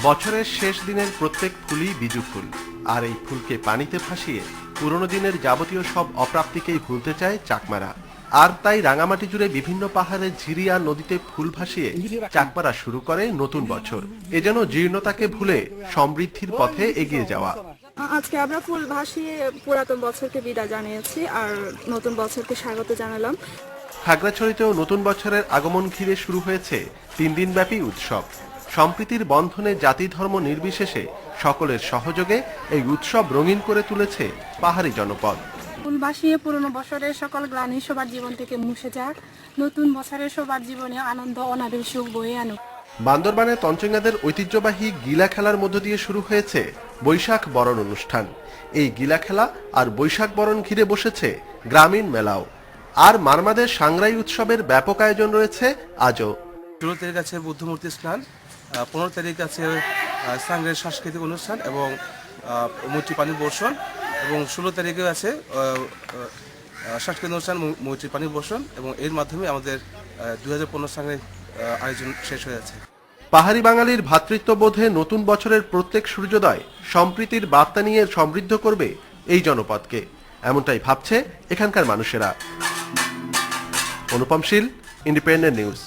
বছরের শেষ দিনের প্রত্যেক ফুলই বিজু ফুল, আর এই ফুলকে পানিতে ভাসিয়ে পুরনো দিনের যাবতীয় সব অপ্রাপ্তিকেই ভুলতে চায় চাকমারা। আর তাই রাঙামাটি জুড়ে বিভিন্ন পাহাড়ে ঝিরি আর নদীতে ফুল ভাসিয়ে চাকমারা শুরু করে নতুন বছর। এ যেন জীর্ণতাকে ভুলে সমৃদ্ধির পথে এগিয়ে যাওয়া। আজকে আমরা ফুল ভাসিয়ে পুরাতন বছরকে বিদায় জানিয়েছি আর নতুন বছরকে স্বাগত জানালাম। খাগড়াছড়িতেও নতুন বছরের আগমন ঘিরে শুরু হয়েছে 3 দিনব্যাপী উৎসব। সম্প্রীতির বন্ধনে জাতি ধর্ম নির্বিশেষে সকলের সহযোগে এই উৎসব রঙিন করে তুলেছে পাহাড়ি জনপদ। ফুল ভাসিয়ে পুরনো বছরের সকল গ্লানি সবার জীবন থেকে মুছে যাক, নতুন বছরের সবার জীবনে আনন্দ অনাবিল সুখ বয়ে আনুক। বান্দরবানের তঞ্চঙ্গাদের ঐতিহ্যবাহী গিলা খেলার মধ্য দিয়ে শুরু হয়েছে বৈশাখ বরণ অনুষ্ঠান। এই গিলা খেলা আর বৈশাখ বরণ ঘিরে বসেছে গ্রামীণ মেলাও। আর মারমাদের সাংরাই উৎসবের ব্যাপক আয়োজন রয়েছে আজও। 16 তারিখ আছে বুদ্ধমূর্তি স্নান, 15 তারিখ আছে সাংরাই সাংস্কৃতিক অনুষ্ঠান এবং মৈত্রী পানি বর্ষণ, এবং 16 তারিখে আছে সাংস্কৃতিক অনুষ্ঠান মৈত্রী পানি বর্ষণ, এবং এর মাধ্যমে আমাদের 2015 সাংরাই আয়োজন শেষ হয়ে যাচ্ছে। পাহাড়ি বাঙালির ভ্রাতৃত্ববোধে নতুন বছরের প্রত্যেক সূর্যোদয় সম্প্রীতির বার্তা নিয়ে সমৃদ্ধ করবে এই জনপদকে, এমনটাই ভাবছে এখানকার মানুষেরা। অনুপম শীল, ইন্ডিপেন্ডেন্ট নিউজ।